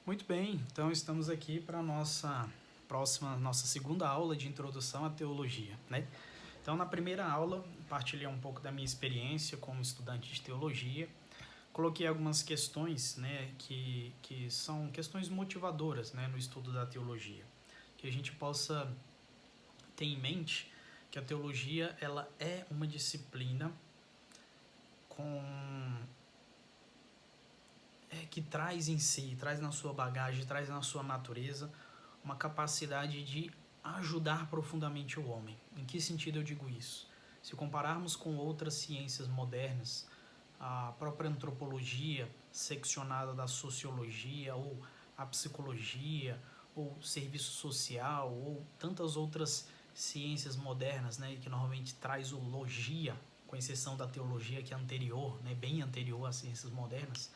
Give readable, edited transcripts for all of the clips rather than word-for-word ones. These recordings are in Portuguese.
Muito bem, então estamos aqui para a nossa segunda aula de introdução à teologia, né? Então, na primeira aula, partilhei um pouco da minha experiência como estudante de teologia, coloquei algumas questões, né, que são questões motivadoras, né, no estudo da teologia, que a gente possa ter em mente que a teologia ela é uma disciplina com que traz em si, traz na sua bagagem, traz na sua natureza uma capacidade de ajudar profundamente o homem. Em que sentido eu digo isso? Se compararmos com outras ciências modernas, a própria antropologia, seccionada da sociologia, ou a psicologia, ou serviço social, ou tantas outras ciências modernas, né, que normalmente traz o logia, com exceção da teologia que é anterior, né, bem anterior às ciências modernas,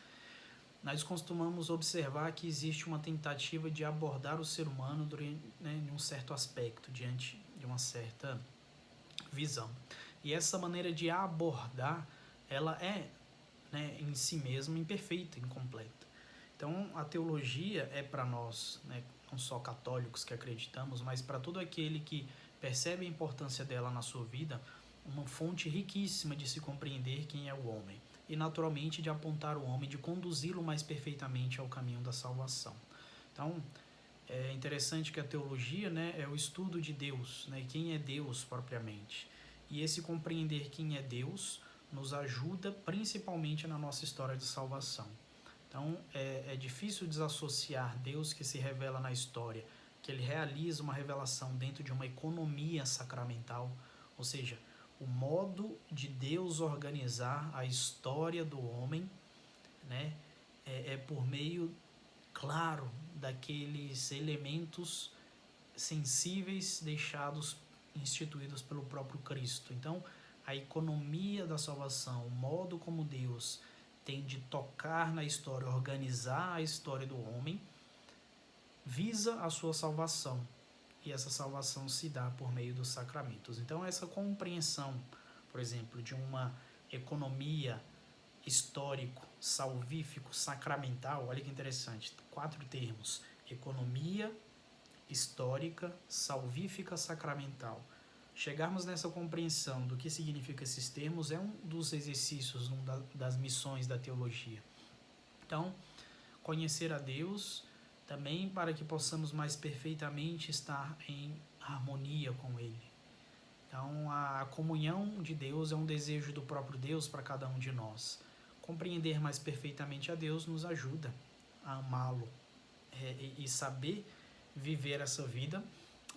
nós costumamos observar que existe uma tentativa de abordar o ser humano em um certo aspecto, diante de uma certa visão. E essa maneira de abordar, ela é, né, em si mesma imperfeita, incompleta. Então, a teologia é para nós, né, não só católicos que acreditamos, mas para todo aquele que percebe a importância dela na sua vida, uma fonte riquíssima de se compreender quem é o homem e, naturalmente, de apontar o homem, de conduzi-lo mais perfeitamente ao caminho da salvação. Então, é interessante que a teologia, né, é o estudo de Deus, né, quem é Deus propriamente. E esse compreender quem é Deus nos ajuda principalmente na nossa história de salvação. Então, é difícil desassociar Deus que se revela na história, que ele realiza uma revelação dentro de uma economia sacramental, ou seja, o modo de Deus organizar a história do homem, né, é por meio, claro, daqueles elementos sensíveis deixados, instituídos pelo próprio Cristo. Então, a economia da salvação, o modo como Deus tem de tocar na história, organizar a história do homem, visa a sua salvação. E essa salvação se dá por meio dos sacramentos. Então, essa compreensão, por exemplo, de uma economia histórico, salvífico, sacramental, olha que interessante, 4 termos: economia histórica, salvífica, sacramental. Chegarmos nessa compreensão do que significam esses termos é um dos exercícios, das missões da teologia. Então, conhecer a Deus também para que possamos mais perfeitamente estar em harmonia com Ele. Então, a comunhão de Deus é um desejo do próprio Deus para cada um de nós. Compreender mais perfeitamente a Deus nos ajuda a amá-lo e saber viver essa vida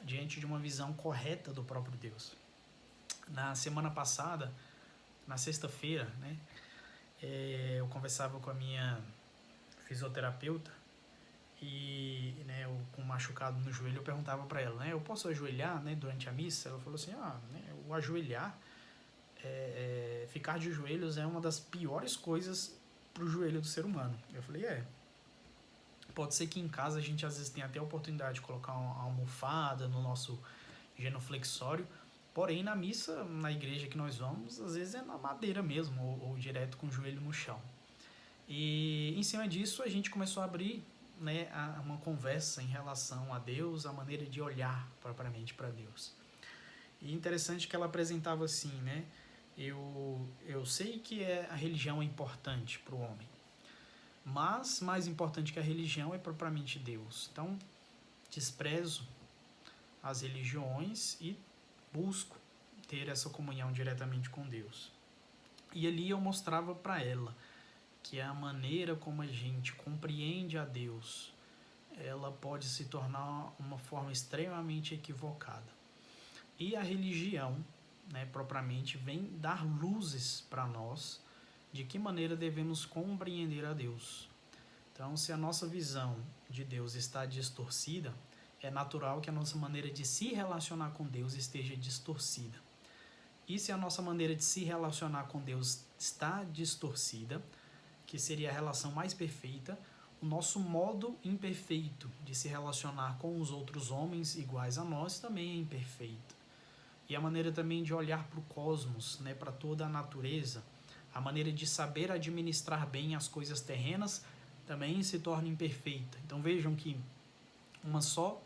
diante de uma visão correta do próprio Deus. Na semana passada, na sexta-feira, né, eu conversava com a minha fisioterapeuta e, né, eu, com um machucado no joelho, eu perguntava para ela, né, eu posso ajoelhar, né, durante a missa? Ela falou assim, né, o ajoelhar, ficar de joelhos é uma das piores coisas para o joelho do ser humano. Eu falei, pode ser que em casa a gente às vezes tenha até a oportunidade de colocar uma almofada no nosso genuflexório, porém na missa, na igreja que nós vamos, às vezes é na madeira mesmo, ou direto com o joelho no chão. E em cima disso a gente começou a abrir, né, uma conversa em relação a Deus, a maneira de olhar propriamente para Deus. E interessante que ela apresentava assim, né, eu sei que a religião é importante para o homem, mas mais importante que a religião é propriamente Deus. Então, desprezo as religiões e busco ter essa comunhão diretamente com Deus. E ali eu mostrava para ela que a maneira como a gente compreende a Deus, ela pode se tornar uma forma extremamente equivocada. E a religião, né, propriamente, vem dar luzes para nós de que maneira devemos compreender a Deus. Então, se a nossa visão de Deus está distorcida, é natural que a nossa maneira de se relacionar com Deus esteja distorcida. E se a nossa maneira de se relacionar com Deus está distorcida, que seria a relação mais perfeita, o nosso modo imperfeito de se relacionar com os outros homens iguais a nós também é imperfeito. E a maneira também de olhar para o cosmos, né, para toda a natureza, a maneira de saber administrar bem as coisas terrenas, também se torna imperfeita. Então vejam que uma só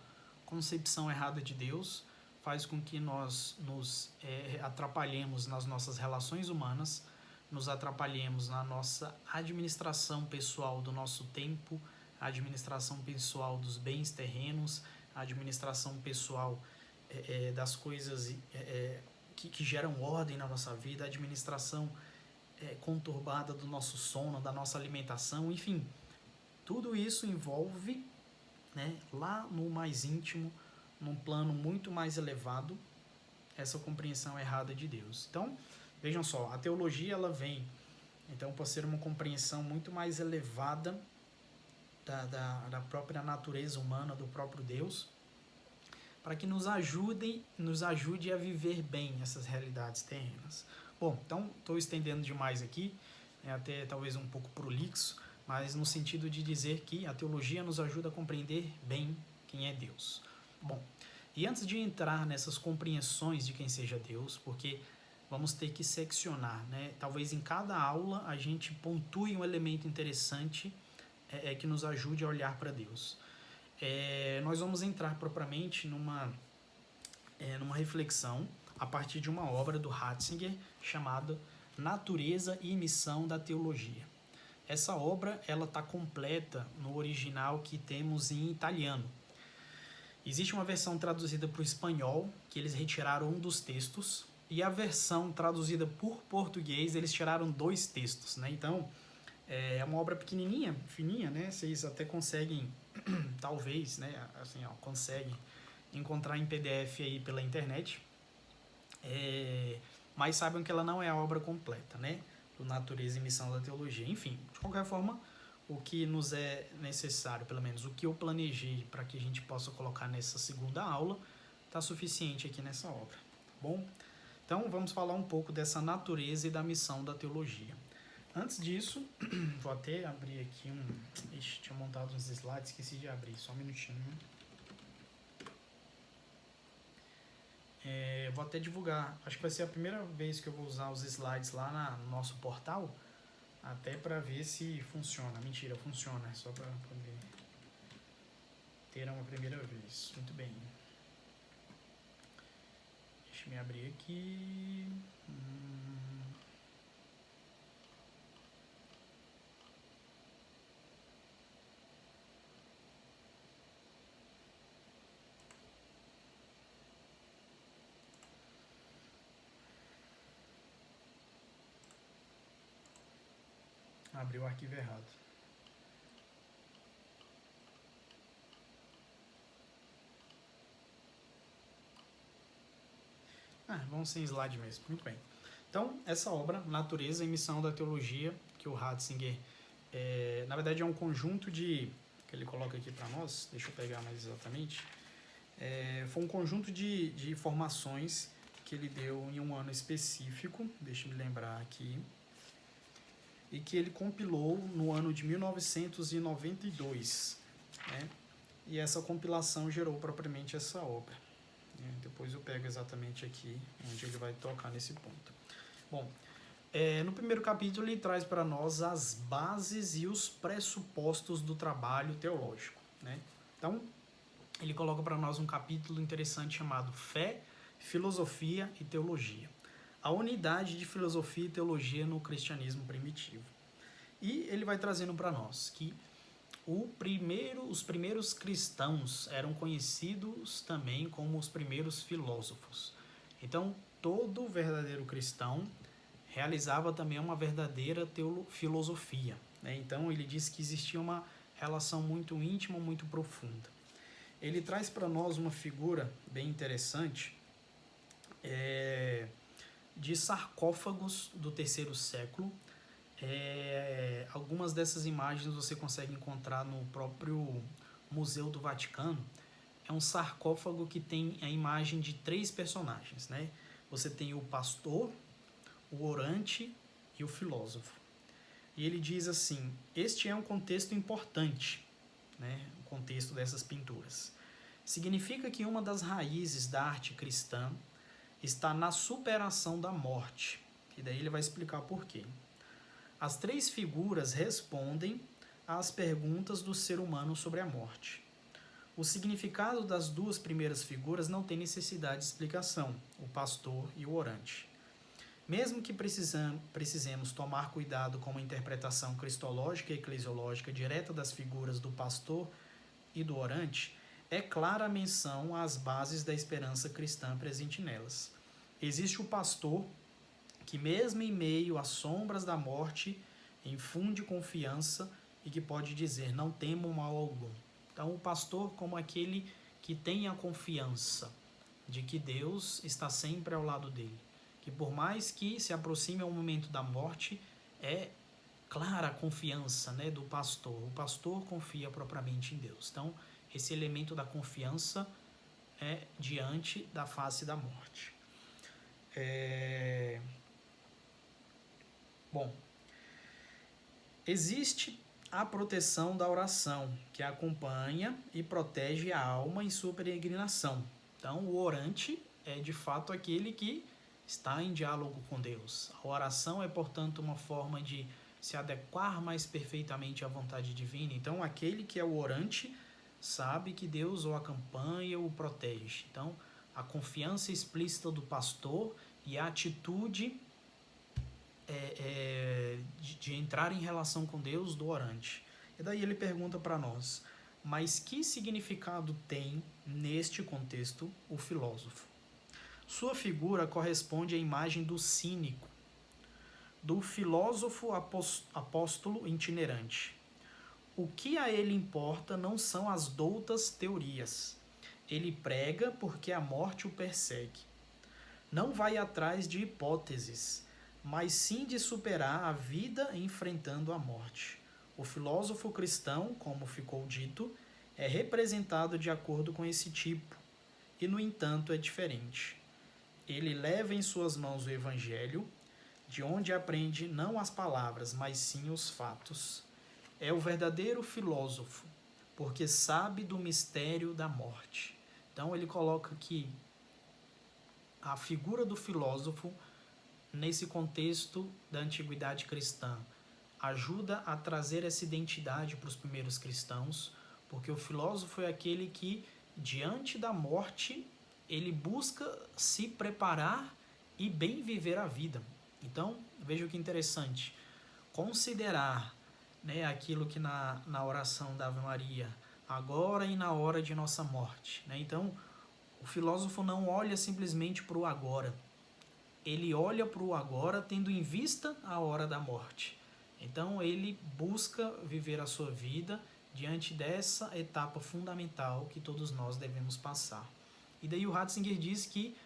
concepção errada de Deus faz com que nós nos atrapalhemos nas nossas relações humanas, nos atrapalhemos na nossa administração pessoal do nosso tempo, a administração pessoal dos bens terrenos, a administração pessoal das coisas que geram ordem na nossa vida, a administração conturbada do nosso sono, da nossa alimentação, enfim, tudo isso envolve, né, lá no mais íntimo, num plano muito mais elevado, essa compreensão errada de Deus. Então, vejam só, a teologia ela vem, então, para ser uma compreensão muito mais elevada da própria natureza humana, do próprio Deus, para que nos ajude a viver bem essas realidades terrenas. Bom, então, estou estendendo demais aqui, até talvez um pouco prolixo, mas no sentido de dizer que a teologia nos ajuda a compreender bem quem é Deus. Bom, e antes de entrar nessas compreensões de quem seja Deus, porque vamos ter que seccionar, né? Talvez em cada aula a gente pontue um elemento interessante que nos ajude a olhar para Deus. Nós vamos entrar propriamente numa reflexão a partir de uma obra do Ratzinger chamada Natureza e Missão da Teologia. Essa obra ela está completa no original que temos em italiano. Existe uma versão traduzida para o espanhol, que eles retiraram um dos textos, e a versão traduzida por português, eles tiraram 2 textos, né? Então, é uma obra pequenininha, fininha, né? Vocês até conseguem, talvez, né? Assim, conseguem encontrar em PDF aí pela internet. Mas saibam que ela não é a obra completa, né? Do Natureza e Missão da Teologia. Enfim, de qualquer forma, o que nos é necessário, pelo menos o que eu planejei para que a gente possa colocar nessa segunda aula, está suficiente aqui nessa obra, tá bom? Então, vamos falar um pouco dessa natureza e da missão da teologia. Antes disso, vou até abrir aqui tinha montado uns slides, esqueci de abrir, só um minutinho. Vou até divulgar, acho que vai ser a primeira vez que eu vou usar os slides lá no nosso portal, até para ver se funciona. Mentira, funciona, é só para poder ter uma primeira vez. Muito bem. Deixa eu me abrir aqui. Abri o arquivo errado. Vamos sem slide mesmo. Muito bem. Então, essa obra, Natureza e Missão da Teologia, que o Ratzinger, na verdade, é um conjunto que ele coloca aqui para nós, deixa eu pegar mais exatamente, foi um conjunto de formações que ele deu em um ano específico, deixa eu me lembrar aqui, e que ele compilou no ano de 1992, né? E essa compilação gerou propriamente essa obra. Depois eu pego exatamente aqui onde ele vai tocar nesse ponto. Bom, no primeiro capítulo ele traz para nós as bases e os pressupostos do trabalho teológico, né? Então, ele coloca para nós um capítulo interessante chamado Fé, Filosofia e Teologia. A unidade de filosofia e teologia no cristianismo primitivo. E ele vai trazendo para nós que os primeiros cristãos eram conhecidos também como os primeiros filósofos. Então, todo verdadeiro cristão realizava também uma verdadeira filosofia, né? Então, ele diz que existia uma relação muito íntima, muito profunda. Ele traz para nós uma figura bem interessante, de sarcófagos do terceiro século. Algumas dessas imagens você consegue encontrar no próprio Museu do Vaticano. É um sarcófago que tem a imagem de 3 personagens, né? Você tem o pastor, o orante e o filósofo. E ele diz assim: este é um contexto importante, né? O contexto dessas pinturas. Significa que uma das raízes da arte cristã está na superação da morte. E daí ele vai explicar por quê. As 3 figuras respondem às perguntas do ser humano sobre a morte. O significado das duas primeiras figuras não tem necessidade de explicação, o pastor e o orante. Mesmo que precisemos tomar cuidado com uma interpretação cristológica e eclesiológica direta das figuras do pastor e do orante, é clara a menção às bases da esperança cristã presente nelas. Existe o pastor que, mesmo em meio às sombras da morte, infunde confiança e que pode dizer: não temo mal algum. Então, o pastor como aquele que tem a confiança de que Deus está sempre ao lado dele. Que por mais que se aproxime ao momento da morte, é clara a confiança, né, do pastor. O pastor confia propriamente em Deus. Então, esse elemento da confiança é diante da face da morte. Bom, existe a proteção da oração, que acompanha e protege a alma em sua peregrinação. Então, o orante é de fato aquele que está em diálogo com Deus. A oração é, portanto, uma forma de se adequar mais perfeitamente à vontade divina. Então, aquele que é o orante sabe que Deus o acompanha, o protege. Então, a confiança explícita do pastor e a atitude de entrar em relação com Deus do orante. E daí ele pergunta para nós: mas que significado tem, neste contexto, o filósofo? Sua figura corresponde à imagem do cínico, do filósofo apóstolo itinerante. O que a ele importa não são as doutas teorias. Ele prega porque a morte o persegue. Não vai atrás de hipóteses, mas sim de superar a vida enfrentando a morte. O filósofo cristão, como ficou dito, é representado de acordo com esse tipo, e no entanto é diferente. Ele leva em suas mãos o Evangelho, de onde aprende não as palavras, mas sim os fatos. É o verdadeiro filósofo, porque sabe do mistério da morte. Então ele coloca aqui a figura do filósofo nesse contexto da antiguidade cristã. Ajuda a trazer essa identidade para os primeiros cristãos, porque o filósofo é aquele que, diante da morte, ele busca se preparar e bem viver a vida. Então, veja que interessante. Considerar, né, aquilo que na oração da Ave Maria, agora e na hora de nossa morte. Né? Então, o filósofo não olha simplesmente para o agora. Ele olha para o agora tendo em vista a hora da morte. Então, ele busca viver a sua vida diante dessa etapa fundamental que todos nós devemos passar. E daí o Ratzinger diz que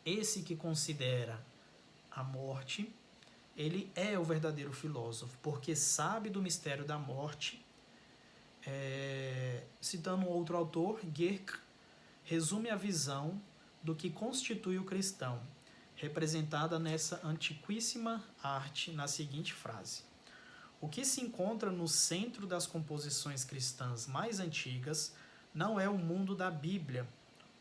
esse que considera a morte, ele é o verdadeiro filósofo, porque sabe do mistério da morte. Citando um outro autor, Gerck resume a visão do que constitui o cristão, representada nessa antiquíssima arte na seguinte frase: o que se encontra no centro das composições cristãs mais antigas não é o mundo da Bíblia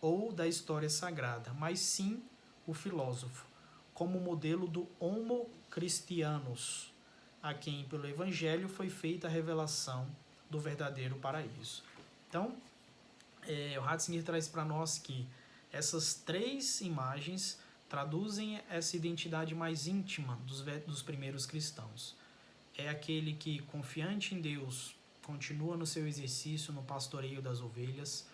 ou da história sagrada, mas sim o filósofo, como modelo do Homo Christianus, a quem pelo Evangelho foi feita a revelação do verdadeiro paraíso. Então, o Ratzinger traz para nós que essas três imagens traduzem essa identidade mais íntima dos primeiros cristãos. É aquele que, confiante em Deus, continua no seu exercício no pastoreio das ovelhas.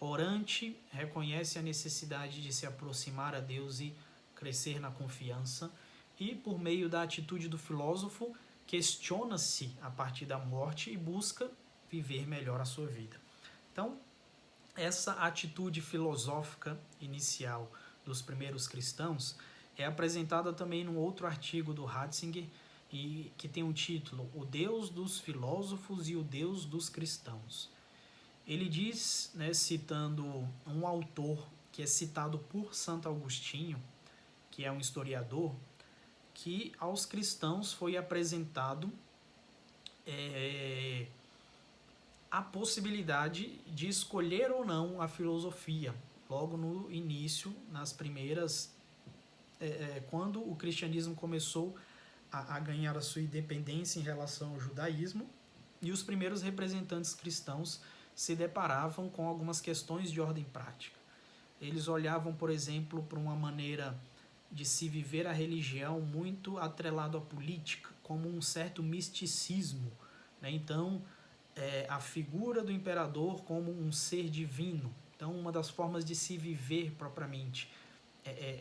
Orante, reconhece a necessidade de se aproximar a Deus e crescer na confiança. E, por meio da atitude do filósofo, questiona-se a partir da morte e busca viver melhor a sua vida. Então, essa atitude filosófica inicial dos primeiros cristãos é apresentada também num outro artigo do Ratzinger, e que tem um título: O Deus dos Filósofos e o Deus dos Cristãos. Ele diz, né, citando um autor que é citado por Santo Agostinho, que é um historiador, que aos cristãos foi apresentado a possibilidade de escolher ou não a filosofia, logo no início, nas primeiras, quando o cristianismo começou a ganhar a sua independência em relação ao judaísmo. E os primeiros representantes cristãos se deparavam com algumas questões de ordem prática. Eles olhavam, por exemplo, para uma maneira de se viver a religião muito atrelado à política, como um certo misticismo, né? Então, a figura do imperador como um ser divino. Então, uma das formas de se viver propriamente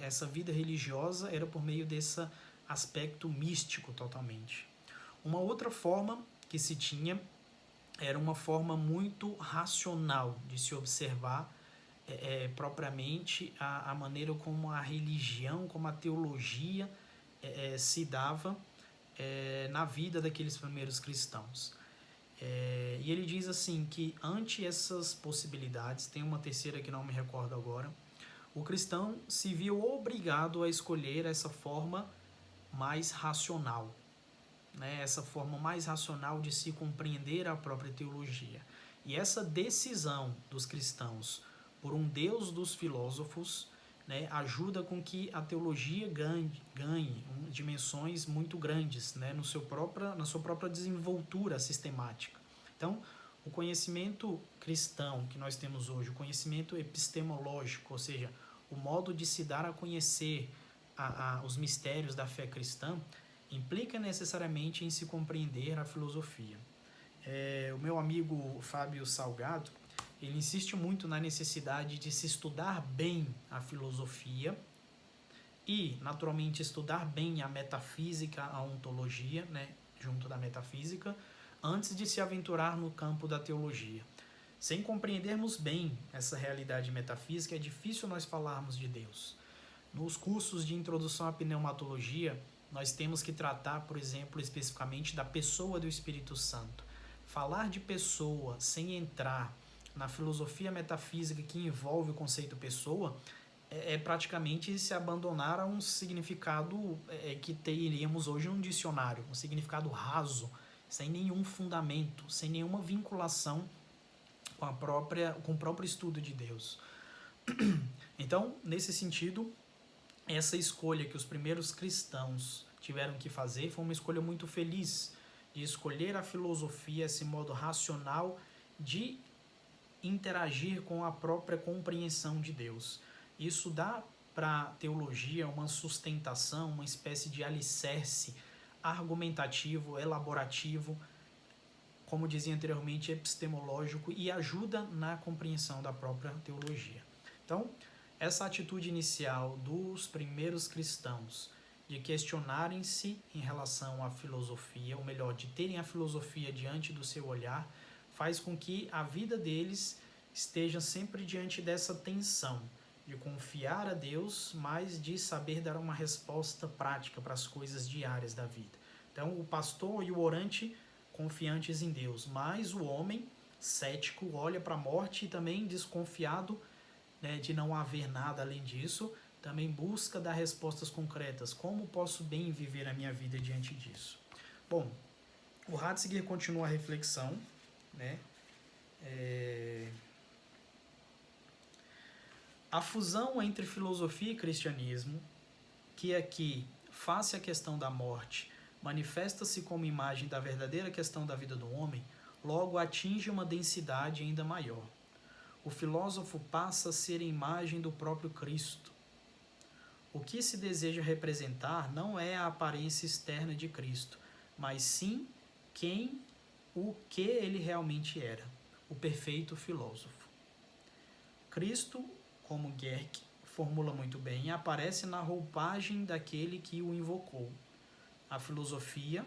essa vida religiosa era por meio desse aspecto místico totalmente. Uma outra forma que se tinha era uma forma muito racional de se observar propriamente a maneira como a religião, como a teologia se dava na vida daqueles primeiros cristãos. E ele diz assim que ante essas possibilidades, tem uma terceira que não me recordo agora, o cristão se viu obrigado a escolher essa forma mais racional, né? Essa forma mais racional de se compreender a própria teologia. E essa decisão dos cristãos por um Deus dos filósofos, né, ajuda com que a teologia ganhe dimensões muito grandes, né, na sua própria desenvoltura sistemática. Então, o conhecimento cristão que nós temos hoje, o conhecimento epistemológico, ou seja, o modo de se dar a conhecer os mistérios da fé cristã, implica necessariamente em se compreender a filosofia. O meu amigo Fábio Salgado, ele insiste muito na necessidade de se estudar bem a filosofia e, naturalmente, estudar bem a metafísica, a ontologia, né, junto da metafísica, antes de se aventurar no campo da teologia. Sem compreendermos bem essa realidade metafísica, é difícil nós falarmos de Deus. Nos cursos de introdução à pneumatologia, nós temos que tratar, por exemplo, especificamente da pessoa do Espírito Santo. Falar de pessoa sem entrar na filosofia metafísica que envolve o conceito pessoa é praticamente se abandonar a um significado que teríamos hoje num dicionário, um significado raso, sem nenhum fundamento, sem nenhuma vinculação com o próprio estudo de Deus. Então, nesse sentido, essa escolha que os primeiros cristãos tiveram que fazer foi uma escolha muito feliz, de escolher a filosofia, esse modo racional de interagir com a própria compreensão de Deus. Isso dá para a teologia uma sustentação, uma espécie de alicerce argumentativo, elaborativo, como dizia anteriormente, epistemológico, e ajuda na compreensão da própria teologia. Então, essa atitude inicial dos primeiros cristãos de questionarem-se em relação à filosofia, ou melhor, de terem a filosofia diante do seu olhar, faz com que a vida deles esteja sempre diante dessa tensão de confiar a Deus, mas de saber dar uma resposta prática para as coisas diárias da vida. Então, o pastor e o orante confiantes em Deus, mas o homem cético olha para a morte e também desconfiado, né, de não haver nada além disso, também busca dar respostas concretas. Como posso bem viver a minha vida diante disso? Bom, o Ratzinger continua a reflexão, né? A fusão entre filosofia e cristianismo, que aqui, face à questão da morte, manifesta-se como imagem da verdadeira questão da vida do homem, logo atinge uma densidade ainda maior. O filósofo passa a ser a imagem do próprio Cristo. O que se deseja representar não é a aparência externa de Cristo, mas sim o que ele realmente era, o perfeito filósofo. Cristo, como Gerck formula muito bem, aparece na roupagem daquele que o invocou. A filosofia,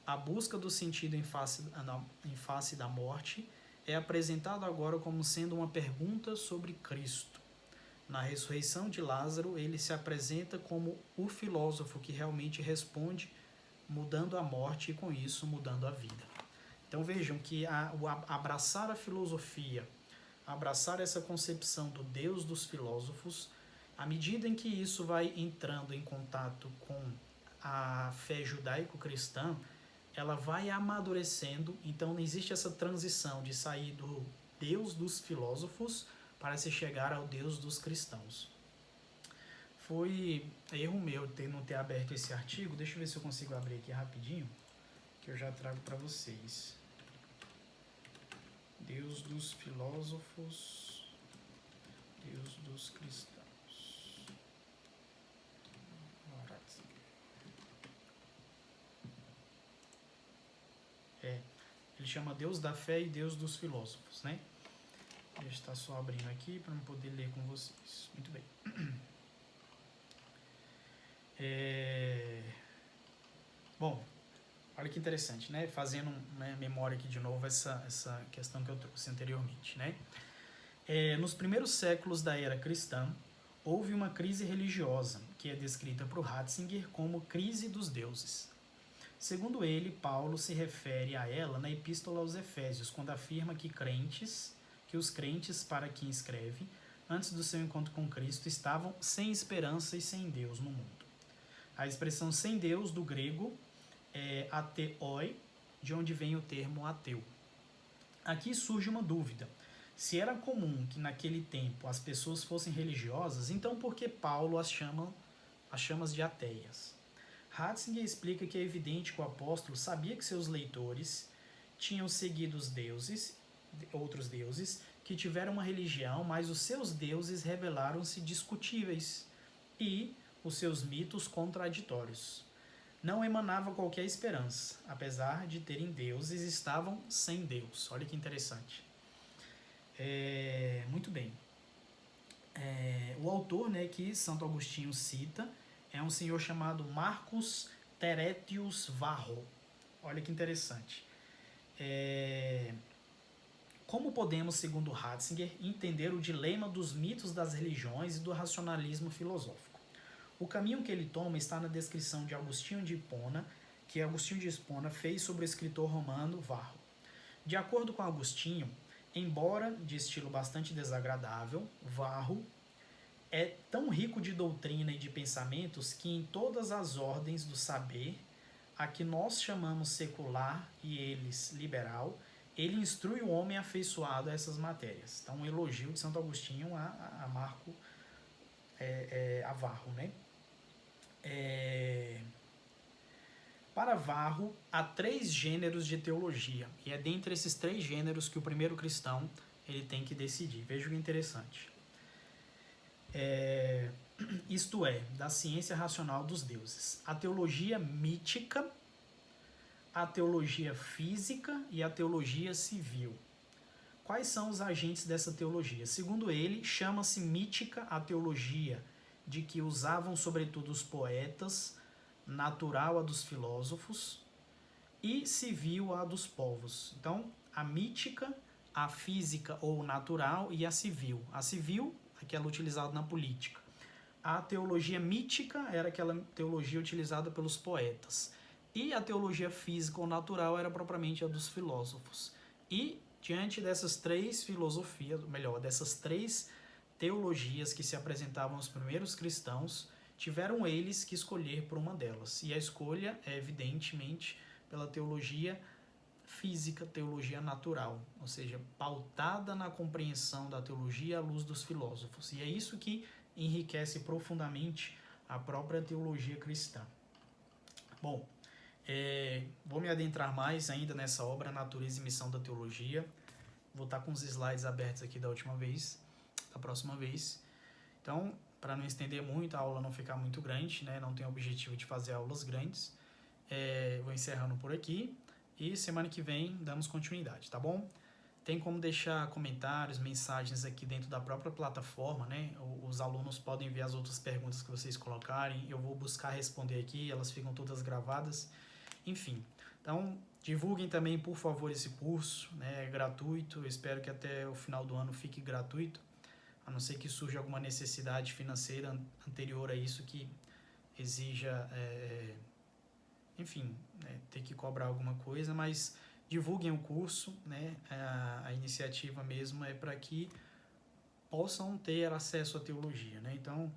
a busca do sentido em face da morte, é apresentado agora como sendo uma pergunta sobre Cristo. Na ressurreição de Lázaro, ele se apresenta como o filósofo que realmente responde, mudando a morte e, com isso, mudando a vida. Então vejam que abraçar a filosofia, abraçar essa concepção do Deus dos filósofos, à medida em que isso vai entrando em contato com a fé judaico-cristã, ela vai amadurecendo. Então existe essa transição de sair do Deus dos filósofos para se chegar ao Deus dos cristãos. Foi erro meu não ter aberto esse artigo. Deixa eu ver se eu consigo abrir aqui rapidinho, que eu já trago para vocês. Deus dos filósofos, Deus dos cristãos. Ele chama Deus da fé e Deus dos filósofos, né? Deixa eu estar só abrindo aqui para eu poder ler com vocês. Muito bem. Bom, olha que interessante, né? Fazendo memória aqui de novo essa questão que eu trouxe anteriormente, né? Nos primeiros séculos da era cristã, houve uma crise religiosa, que é descrita por Ratzinger como crise dos deuses. Segundo ele, Paulo se refere a ela na Epístola aos Efésios, quando afirma que os crentes para quem escreve, antes do seu encontro com Cristo, estavam sem esperança e sem Deus no mundo. A expressão sem Deus, do grego, é ateoi, de onde vem o termo ateu. Aqui surge uma dúvida. Se era comum que naquele tempo as pessoas fossem religiosas, então por que Paulo as chama de ateias? Ratzinger explica que é evidente que o apóstolo sabia que seus leitores tinham seguido outros deuses, que tiveram uma religião, mas os seus deuses revelaram-se discutíveis e os seus mitos contraditórios. Não emanava qualquer esperança, apesar de terem deuses, estavam sem Deus. Olha que interessante. Muito bem. O autor, né, que Santo Agostinho cita é um senhor chamado Marcus Teretius Varro. Olha que interessante. Como podemos, segundo Ratzinger, entender o dilema dos mitos das religiões e do racionalismo filosófico? O caminho que ele toma está na descrição de Agostinho de Hipona, que Agostinho de Hipona fez sobre o escritor romano Varro. De acordo com Agostinho, embora de estilo bastante desagradável, Varro é tão rico de doutrina e de pensamentos que em todas as ordens do saber, a que nós chamamos secular e eles liberal, ele instrui o homem afeiçoado a essas matérias. Então, um elogio de Santo Agostinho a Varro, né? Para Varro, há 3 gêneros de teologia, e é dentre esses 3 gêneros que o primeiro cristão ele tem que decidir. Veja que interessante. Isto é, da ciência racional dos deuses. A teologia mítica, a teologia física e a teologia civil. Quais são os agentes dessa teologia? Segundo ele, chama-se mítica a teologia de que usavam sobretudo os poetas, natural a dos filósofos e civil a dos povos. Então, a mítica, a física ou natural e a civil. A civil, aquela utilizada na política. A teologia mítica era aquela teologia utilizada pelos poetas. E a teologia física ou natural era propriamente a dos filósofos. E, diante dessas 3 filosofias, dessas 3 teologias que se apresentavam aos primeiros cristãos, tiveram eles que escolher por uma delas. E a escolha é, evidentemente, pela teologia física, teologia natural, ou seja, pautada na compreensão da teologia à luz dos filósofos. E é isso que enriquece profundamente a própria teologia cristã. Bom, vou me adentrar mais ainda nessa obra, Natureza e Missão da Teologia. Vou estar com os slides abertos aqui da próxima vez. Então, para não estender muito, a aula não ficar muito grande, né? Não tenho o objetivo de fazer aulas grandes. Vou encerrando por aqui e semana que vem damos continuidade, tá bom? Tem como deixar comentários, mensagens aqui dentro da própria plataforma, né? Os alunos podem ver as outras perguntas que vocês colocarem, eu vou buscar responder aqui, elas ficam todas gravadas. Enfim, então divulguem também, por favor, esse curso, né? É gratuito, eu espero que até o final do ano fique gratuito, a não ser que surja alguma necessidade financeira anterior a isso que exija, ter que cobrar alguma coisa, mas divulguem o curso, né? A iniciativa mesmo é para que possam ter acesso à teologia, né? Então,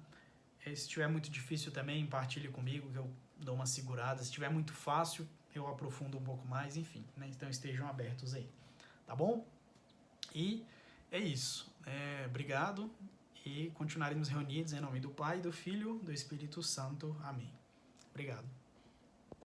se estiver muito difícil também, partilhe comigo, que eu dou uma segurada. Se estiver muito fácil, eu aprofundo um pouco mais, enfim, né? Então estejam abertos aí, tá bom? E é isso. Obrigado e continuaremos reunidos em nome do Pai, do Filho, do Espírito Santo. Amém. Obrigado.